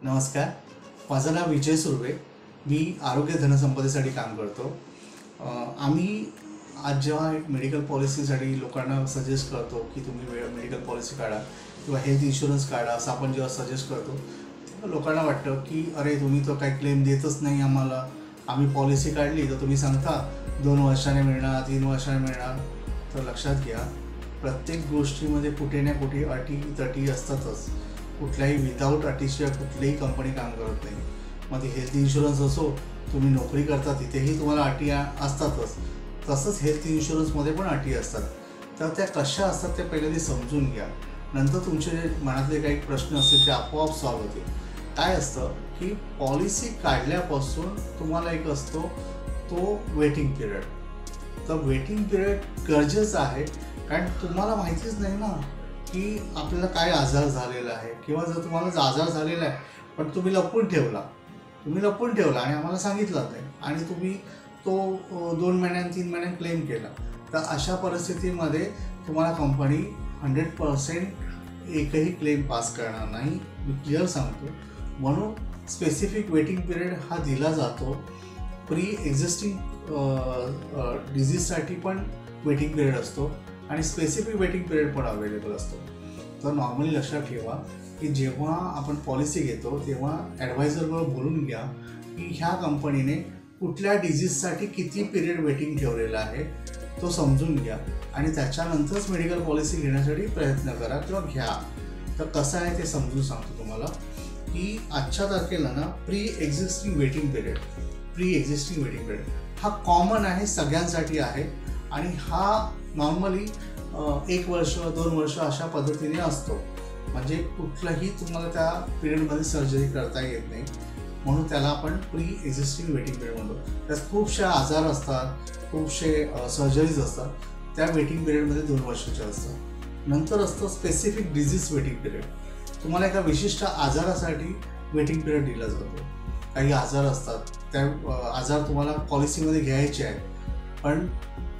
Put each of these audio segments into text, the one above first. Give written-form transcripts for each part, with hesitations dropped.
नमस्कार, माझं नाव विजय सुर्वे. मी आरोग्य धनसंपदेसाठी काम करतो. आम्ही आज जेव्हा एक मेडिकल पॉलिसीसाठी लोकांना सजेस्ट करतो की तुम्ही मेडिकल पॉलिसी काढा किंवा हेल्थ इन्शुरन्स काढा, असं आपण जेव्हा सजेस्ट करतो तेव्हा लोकांना वाटतं की अरे तुम्ही तर काही क्लेम देतच नाही आम्हाला. आम्ही पॉलिसी काढली तर तुम्ही सांगता 2 वर्षाने मिळणार, 3 वर्षाने मिळणार. तर लक्षात घ्या, प्रत्येक गोष्टीमध्ये कुठे ना कुठे अटी तटी असतातच. कुठल्याही विदाऊट अटीशिवाय कुठलीही कंपनी काम करत नाही. मग ती हेल्थ इन्शुरन्स असो, तुम्ही नोकरी करता तिथेही तुम्हाला अटी असतातच. तसंच हेल्थ इन्शुरन्समध्ये पण अटी असतात. तर त्या कशा असतात ते पहिल्यांदा समजून घ्या. नंतर तुमचे जे मनातले काही प्रश्न असतील ते आपोआप सॉल्व्ह होतील. काय असतं की पॉलिसी काढल्यापासून तुम्हाला एक असतो तो वेटिंग पिरियड. तर वेटिंग पिरियड गरजेचं आहे, कारण तुम्हाला माहितीच नाही ना की आपल्याला काय आजार झालेला आहे, किंवा जर तुम्हाला आजार झालेला आहे पण तुम्ही लपवून ठेवला आणि आम्हाला सांगितलं नाही आणि तुम्ही तो 2 महिन्यांनी 3 महिन्यांनी क्लेम केला, तर अशा परिस्थितीमध्ये तुम्हाला कंपनी 100% एकही क्लेम पास करणार नाही. मी क्लिअर सांगतो. म्हणून स्पेसिफिक वेटिंग पिरियड हा दिला जातो. प्री एक्झिस्टिंग डिझीजसाठी पण वेटिंग पिरियड असतो आणि स्पेसिफिक वेटिंग पिरियड पण अवेलेबल असतो. तर नॉर्मली लक्षात ठेवा की जेव्हा आपण पॉलिसी घेतो तेव्हा ॲडवायझरवर बोलून घ्या की ह्या कंपनीने कुठल्या डिझीजसाठी किती पिरियड वेटिंग ठेवलेला आहे तो समजून घ्या आणि त्याच्यानंतरच मेडिकल पॉलिसी घेण्यासाठी प्रयत्न करा किंवा घ्या. तर कसं आहे ते समजून सांगतो तुम्हाला की आजच्या तारखेला ना प्री एक्झिस्टिंग वेटिंग पिरियड हा कॉमन आहे, सगळ्यांसाठी आहे. आणि हा नॉर्मली 1 वर्ष 2 वर्ष अशा पद्धतीने असतो. म्हणजे कुठलंही तुम्हाला त्या पिरियडमध्ये सर्जरी करता येत नाही, म्हणून त्याला आपण प्री एक्झिस्टिंग वेटिंग पिरियड म्हणतो. त्यात खूपशे आजार असतात, खूपशे सर्जरीज असतात. त्या वेटिंग पिरियडमध्ये 2 वर्षाच्या असतात. नंतर असतं स्पेसिफिक डिझीज वेटिंग पिरियड. तुम्हाला एका विशिष्ट आजारासाठी वेटिंग पिरियड दिला जातो. काही आजार असतात, त्या आजार तुम्हाला पॉलिसीमध्ये घ्यायचे आहेत, पण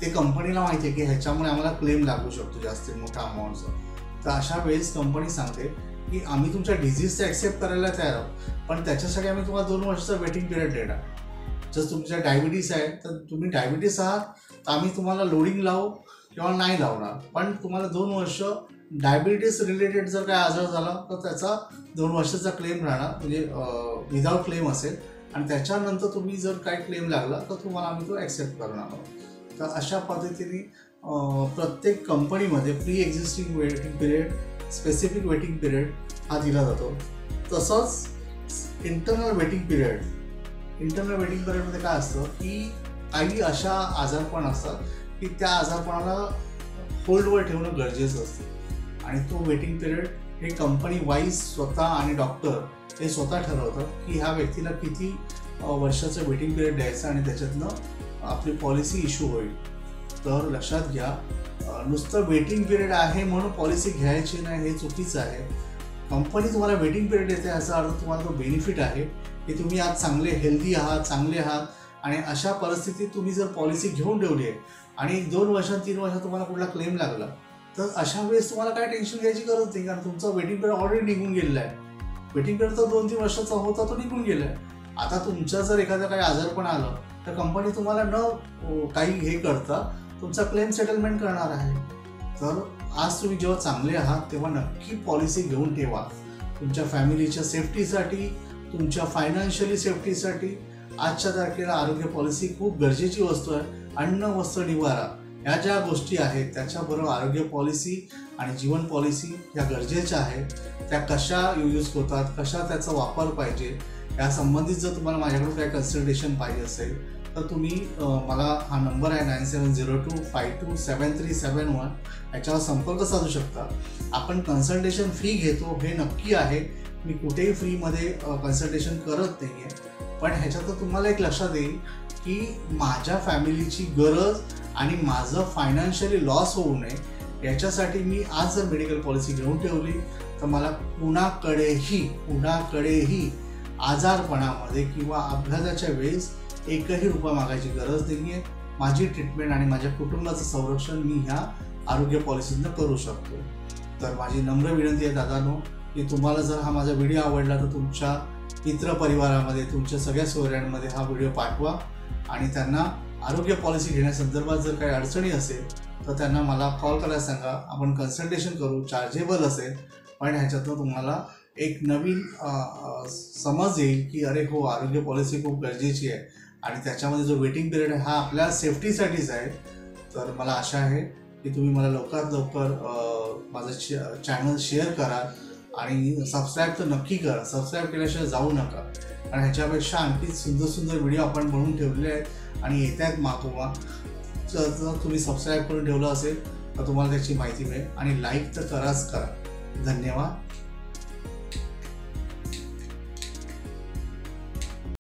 ते कंपनीला माहिती आहे की ह्याच्यामुळे आम्हाला क्लेम लागू शकतो जास्तीत मोठा अमाऊंटचा. तर अशा वेळेस कंपनी सांगते की आम्ही तुमच्या डिझीजचं ॲक्सेप्ट करायला तयार आहोत, पण त्याच्यासाठी आम्ही तुम्हाला 2 वर्षाचा वेटिंग पिरियड देणार. जर तुमच्या डायबिटीस आहे तर तुम्ही डायबिटीस आहात तर आम्ही तुम्हाला लोडिंग लावू किंवा नाही लावणार, पण तुम्हाला 2 वर्ष डायबिटीस रिलेटेड जर काय आजार झाला तर त्याचा 2 वर्षाचा क्लेम राहणार, म्हणजे विदाऊट क्लेम असेल. आणि त्याच्यानंतर तुम्ही जर काय क्लेम लागला तर तुम्हाला आम्ही तो ॲक्सेप्ट करणार आहोत. तर अशा पद्धतीने प्रत्येक कंपनीमध्ये pre existing waiting period, specific waiting period हा दिला जातो. तसंच इंटरनल वेटिंग पिरियडमध्ये काय असतं की काही अशा आजारपण असतात की त्या आजारपणाला होल्डवर ठेवणं गरजेचं असतं आणि तो वेटिंग पिरियड हे कंपनी वाईज स्वतः आणि डॉक्टर हे स्वतः ठरवतं की ह्या व्यक्तीला किती वर्षाचं वेटिंग पिरियड द्यायचं आणि त्याच्यातनं आपली पॉलिसी इश्यू होईल. तर लक्षात घ्या, नुसतं वेटिंग पिरियड आहे म्हणून पॉलिसी घ्यायची नाही हे चुकीचं आहे. कंपनी तुम्हाला वेटिंग पिरियड देते याचा अर्थ तुम्हाला तो बेनिफिट आहे की तुम्ही आज चांगले हेल्दी आहात, चांगले आहात. आणि अशा परिस्थितीत तुम्ही जर पॉलिसी घेऊन ठेवली आहे आणि 2 वर्षात 3 वर्षात तुम्हाला कुठला क्लेम लागला तर अशा वेळेस तुम्हाला काय टेन्शन घ्यायची गरज नाही, कारण तुमचा वेटिंग पिरियड ऑलरेडी निघून गेलेला आहे. वेटिंग पिरियड तर 2-3 वर्षाचा होता तो निघून गेला आहे. आता तुमच्या जर एखादं काही आजारपण आलं तर कंपनी तुम्हाला न काही हे करता तुमचा क्लेम सेटलमेंट करणार आहे. तर आज तुम्ही जेव्हा चांगले आहात तेव्हा नक्की पॉलिसी घेऊन ठेवा. तुमच्या फॅमिलीच्या सेफ्टीसाठी, तुमच्या फायनान्शियली सेफ्टीसाठी आजच्या तारखेला आरोग्य पॉलिसी खूप गरजेची वस्तू आहे. अन्न, वस्त्र, निवारा ह्या ज्या गोष्टी आहेत त्याच्याबरोबर आरोग्य पॉलिसी आणि जीवन पॉलिसी ह्या गरजेच्या आहेत. त्या कशा यूज होतात, कशा त्याचा वापर पाहिजे या संबंधित जर तुम्हाला माझ्याकडून काही कन्सल्टेशन पाहिजे असेल तर तुम्ही मला हा नंबर आहे 9702527371 याच्यावर संपर्क साधू शकता. आपण कन्सल्टेशन फ्री घेतो हे नक्की आहे. मी कुठेही फ्रीमध्ये कन्सल्टेशन करत नाही आहे, पण ह्याच्यात तुम्हाला एक लक्षात येईल की माझ्या फॅमिलीची गरज आणि माझं फायनान्शियली लॉस होऊ नये याच्यासाठी मी आज जर मेडिकल पॉलिसी घेऊन ठेवली तर मला कुणाकडेही आजारपणामध्ये किंवा अपघाताच्या वेळेस एकही रुपया मागायची गरज नाही आहे. माझी ट्रीटमेंट आणि माझ्या कुटुंबाचं संरक्षण मी ह्या आरोग्य पॉलिसीतनं करू शकतो. तर माझी नम्र विनंती आहे दादांनो, की तुम्हाला जर हा माझा व्हिडिओ आवडला तर तुमच्या मित्र परिवारामध्ये, तुमच्या सगळ्या सोयऱ्यांमध्ये हा व्हिडिओ पाठवा आणि त्यांना आरोग्य पॉलिसी घेण्यासंदर्भात जर काही अडचणी असेल तर त्यांना मला कॉल करायला सांगा. आपण कन्सल्टेशन करू, चार्जेबल असेल, पण ह्याच्यातनं तुम्हाला एक नवीन समज येईल की अरे हो, आरोग्य पॉलिसी खूप गरजेची आहे आणि त्याच्यामध्ये जो वेटिंग पिरियड आहे हा आपल्या सेफ्टीसाठीच आहे. तर मला आशा आहे की तुम्ही मला लवकरात लवकर माझं चॅनल शेअर करा आणि सबस्क्राईब तर नक्की करा. सबस्क्राईब केल्याशिवाय जाऊ नका, कारण ह्याच्यापेक्षा आणखी सुंदर सुंदर व्हिडिओ आपण बनवून ठेवले आहेत आणि येत आहेत मागोवा. जर तुम्ही सबस्क्राईब करून ठेवलं असेल तर तुम्हाला त्याची माहिती मिळेल आणि लाईक तर कराच करा. धन्यवाद.